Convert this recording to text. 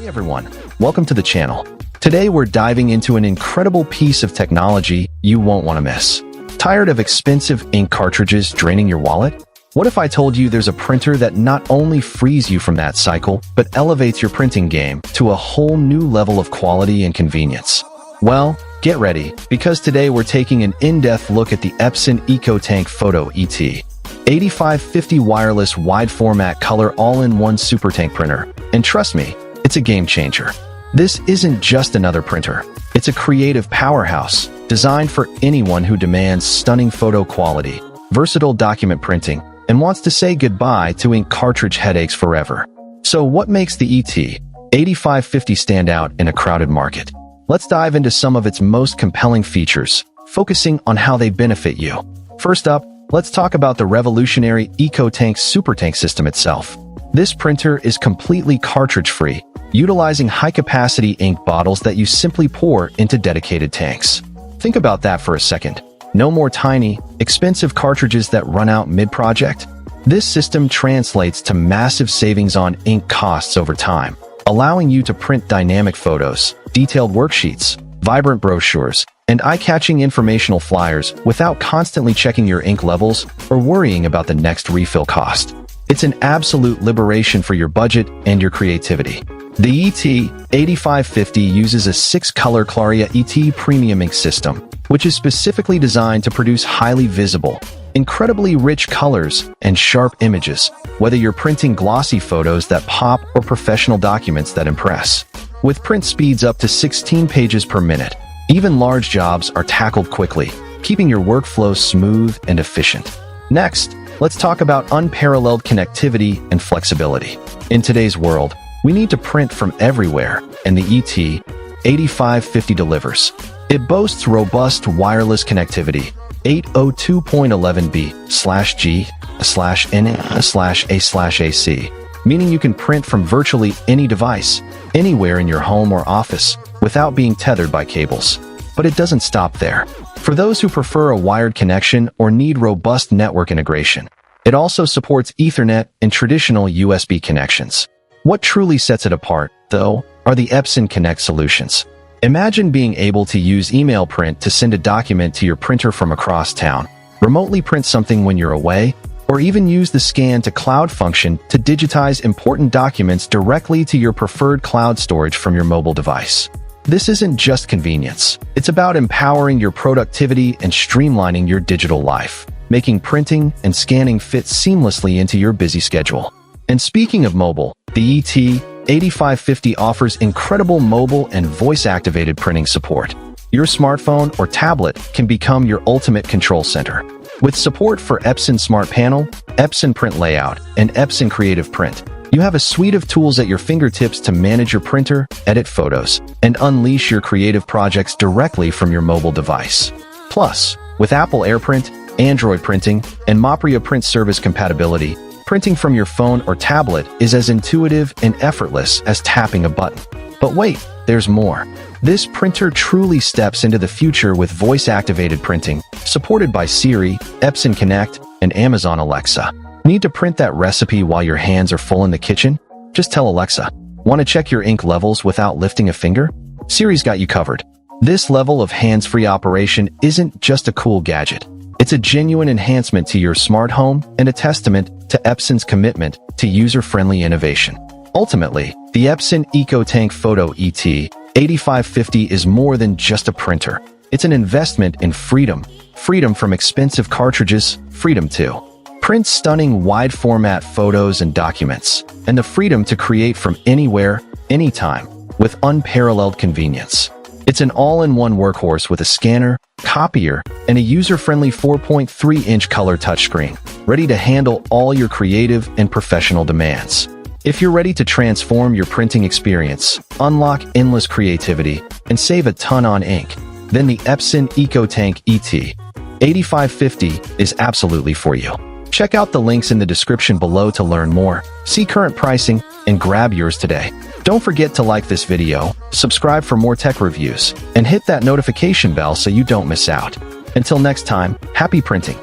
Hey everyone, welcome to the channel. Today we're diving into an incredible piece of technology you won't want to miss. Tired of expensive ink cartridges draining your wallet? What if I told you there's a printer that not only frees you from that cycle, but elevates your printing game to a whole new level of quality and convenience? Well, get ready, because today we're taking an in-depth look at the Epson EcoTank Photo ET-8550 wireless wide-format color all-in-one Supertank printer. And trust me, it's a game changer. This isn't just another printer. It's a creative powerhouse designed for anyone who demands stunning photo quality, versatile document printing, and wants to say goodbye to ink cartridge headaches forever. So what makes the ET-8550 stand out in a crowded market? Let's dive into some of its most compelling features, focusing on how they benefit you. First up, let's talk about the revolutionary EcoTank Supertank system itself. This printer is completely cartridge-free, utilizing high-capacity ink bottles that you simply pour into dedicated tanks. Think about that for a second. No more tiny, expensive cartridges that run out mid-project. This system translates to massive savings on ink costs over time, allowing you to print dynamic photos, detailed worksheets, vibrant brochures, and eye-catching informational flyers without constantly checking your ink levels or worrying about the next refill cost. It's an absolute liberation for your budget and your creativity. The ET-8550 uses a 6-color Claria ET premium ink system, which is specifically designed to produce highly visible, incredibly rich colors and sharp images, whether you're printing glossy photos that pop or professional documents that impress. With print speeds up to 16 pages per minute, even large jobs are tackled quickly, keeping your workflow smooth and efficient. Next, let's talk about unparalleled connectivity and flexibility. In today's world, we need to print from everywhere, and the ET-8550 delivers. It boasts robust wireless connectivity, 802.11b/G/N/A/AC, meaning you can print from virtually any device, anywhere in your home or office, without being tethered by cables. But it doesn't stop there. For those who prefer a wired connection or need robust network integration, it also supports Ethernet and traditional USB connections. What truly sets it apart, though, are the Epson Connect solutions. Imagine being able to use email print to send a document to your printer from across town, remotely print something when you're away, or even use the Scan to Cloud function to digitize important documents directly to your preferred cloud storage from your mobile device. This isn't just convenience. It's about empowering your productivity and streamlining your digital life, making printing and scanning fit seamlessly into your busy schedule. And speaking of mobile, the ET-8550 offers incredible mobile and voice-activated printing support. Your smartphone or tablet can become your ultimate control center. With support for Epson Smart Panel, Epson Print Layout, and Epson Creative Print, you have a suite of tools at your fingertips to manage your printer, edit photos, and unleash your creative projects directly from your mobile device. Plus, with Apple AirPrint, Android printing, and Mopria print service compatibility, printing from your phone or tablet is as intuitive and effortless as tapping a button. But wait, there's more. This printer truly steps into the future with voice-activated printing, supported by Siri, Epson Connect, and Amazon Alexa. Need to print that recipe while your hands are full in the kitchen? Just tell Alexa. Want to check your ink levels without lifting a finger? Siri's got you covered. This level of hands-free operation isn't just a cool gadget. It's a genuine enhancement to your smart home and a testament to Epson's commitment to user-friendly innovation. Ultimately, the Epson EcoTank Photo ET-8550 is more than just a printer. It's an investment in freedom. Freedom from expensive cartridges, freedom to print stunning wide-format photos and documents, and the freedom to create from anywhere, anytime, with unparalleled convenience. It's an all-in-one workhorse with a scanner, copier, and a user-friendly 4.3-inch color touchscreen, ready to handle all your creative and professional demands. If you're ready to transform your printing experience, unlock endless creativity, and save a ton on ink, then the Epson EcoTank ET-8550 is absolutely for you. Check out the links in the description below to learn more, see current pricing, and grab yours today. Don't forget to like this video, subscribe for more tech reviews, and hit that notification bell so you don't miss out. Until next time, happy printing!